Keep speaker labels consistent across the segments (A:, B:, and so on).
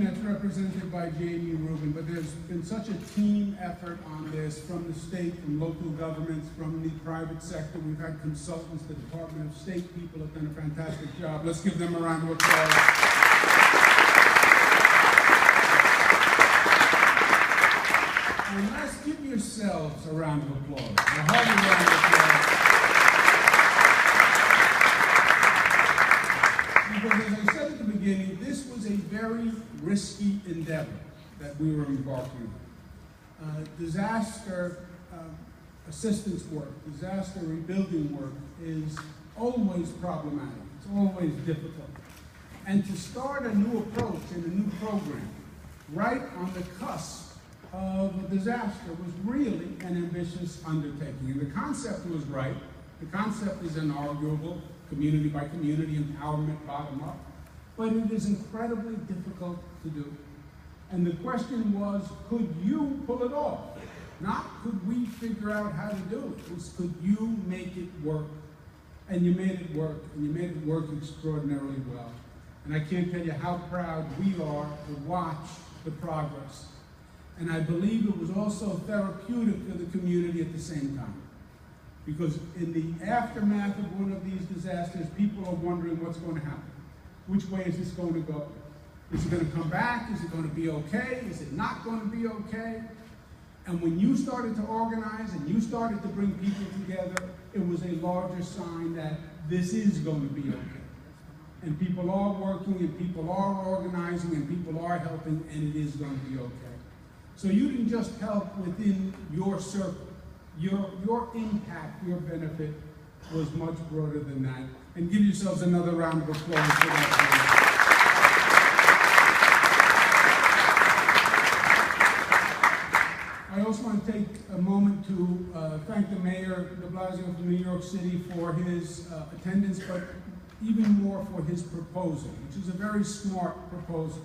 A: that's represented by Jamie Rubin, but there's been such a team effort on this from the state, from local governments, from the private sector. We've had consultants, the Department of State people have done a fantastic job. Let's give them a round of applause. And let's give yourselves a round of applause. A hearty round of applause. Because as I said at the beginning, this was a very risky endeavor that we were embarking on. Disaster assistance work, disaster rebuilding work is always problematic. It's always difficult. And to start a new approach and a new program right on the cusp of a disaster was really an ambitious undertaking. And the concept was right. The concept is inarguable, community by community, empowerment, bottom up. But it is incredibly difficult to do. And the question was, could you pull it off? Not could we figure out how to do it. It was, could you make it work? And you made it work, and you made it work extraordinarily well. And I can't tell you how proud we are to watch the progress. And I believe it was also therapeutic for the community at the same time. Because in the aftermath of one of these disasters, people are wondering what's going to happen. Which way is this going to go? Is it going to come back? Is it going to be okay? Is it not going to be okay? And when you started to organize and you started to bring people together, it was a larger sign that this is going to be okay. And people are working, and people are organizing, and people are helping, and it is going to be okay. So you didn't just help within your circle. Your impact, your benefit was much broader than that. And give yourselves another round of applause for that. I also want to take a moment to thank the Mayor de Blasio of New York City for his attendance, but even more for his proposal, which is a very smart proposal.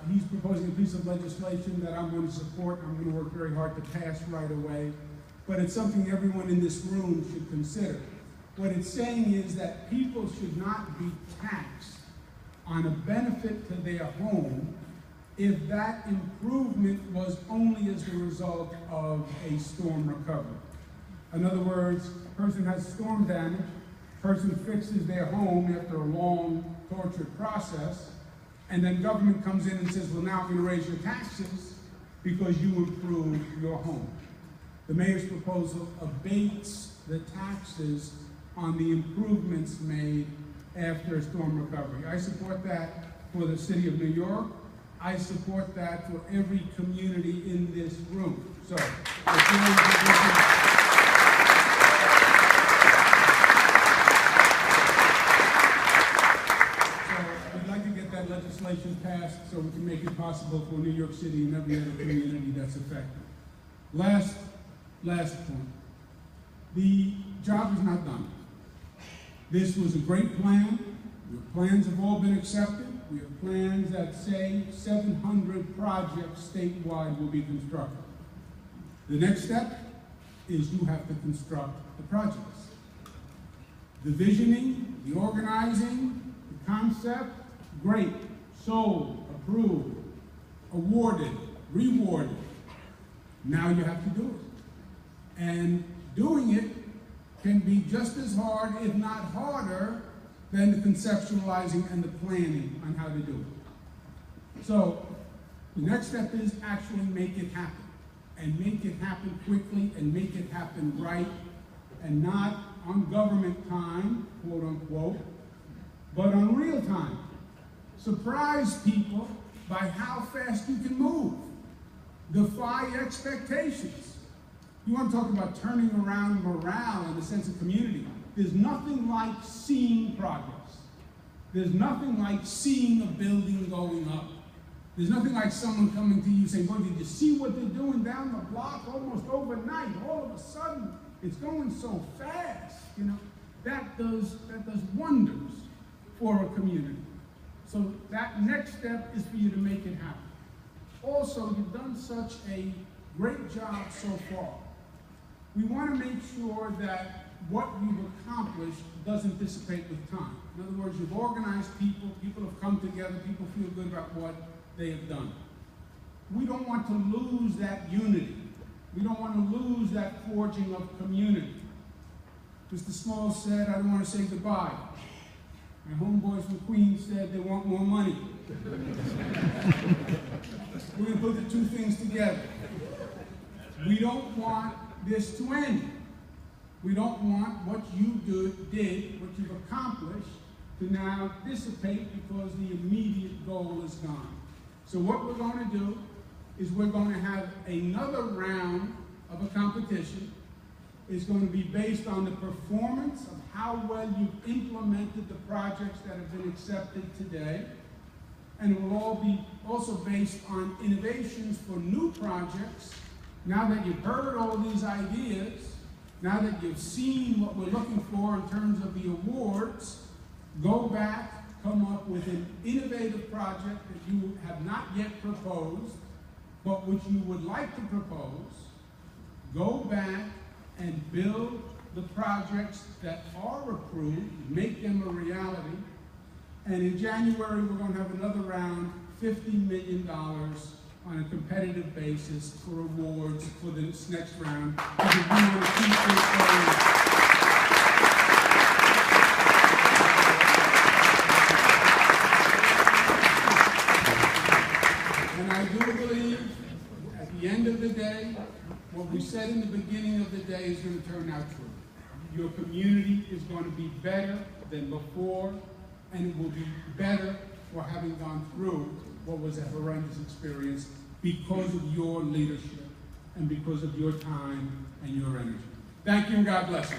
A: He's proposing a piece of legislation that I'm going to support. I'm going to work very hard to pass right away. But it's something everyone in this room should consider. What it's saying is that people should not be taxed on a benefit to their home if that improvement was only as the result of a storm recovery. In other words, a person has storm damage, a person fixes their home after a long, tortured process, and then government comes in and says, well, now I'm going to raise your taxes because you improved your home. The mayor's proposal abates the taxes on the improvements made after a storm recovery. I support that for the city of New York. I support that for every community in this room. So, we'd like to get that legislation passed so we can make it possible for New York City and every other community that's affected. Last point. The job is not done. This was a great plan. Your plans have all been accepted. We have plans that say 700 projects statewide will be constructed. The next step is you have to construct the projects. The visioning, the organizing, the concept, great, sold, approved, awarded, rewarded. Now you have to do it. And doing it can be just as hard, if not harder, than the conceptualizing and the planning on how to do it. So the next step is actually make it happen. And make it happen quickly and make it happen right, and not on government time, quote unquote, but on real time. Surprise people by how fast you can move. Defy expectations. You want to talk about turning around morale and a sense of community. There's nothing like seeing progress. There's nothing like seeing a building going up. There's nothing like someone coming to you saying, well, did you see what they're doing down the block almost overnight? All of a sudden, it's going so fast. You know, that does wonders for a community. So that next step is for you to make it happen. Also, you've done such a great job so far. We want to make sure that what you've accomplished doesn't dissipate with time. In other words, you've organized people, people have come together, people feel good about what they have done. We don't want to lose that unity. We don't want to lose that forging of community. Mr. Small said, I don't want to say goodbye. My homeboys from Queens said they want more money. We're going to put the two things together. We don't want this to end. We don't want what you did, what you've accomplished, to now dissipate because the immediate goal is gone. So what we're going to do is we're going to have another round of a competition. It's going to be based on the performance of how well you've implemented the projects that have been accepted today. And it will all be also based on innovations for new projects. Now that you've heard all these ideas, now that you've seen what we're looking for in terms of the awards, go back, come up with an innovative project that you have not yet proposed, but which you would like to propose. Go back and build the projects that are approved, make them a reality. And in January, we're going to have another round, $50 million on a competitive basis for awards for this next round. Because we want to keep this going. And I do believe, at the end of the day, what we said in the beginning of the day is going to turn out true. Your community is going to be better than before, and it will be better for having gone through what was a horrendous experience because of your leadership and because of your time and your energy. Thank you, and God bless you.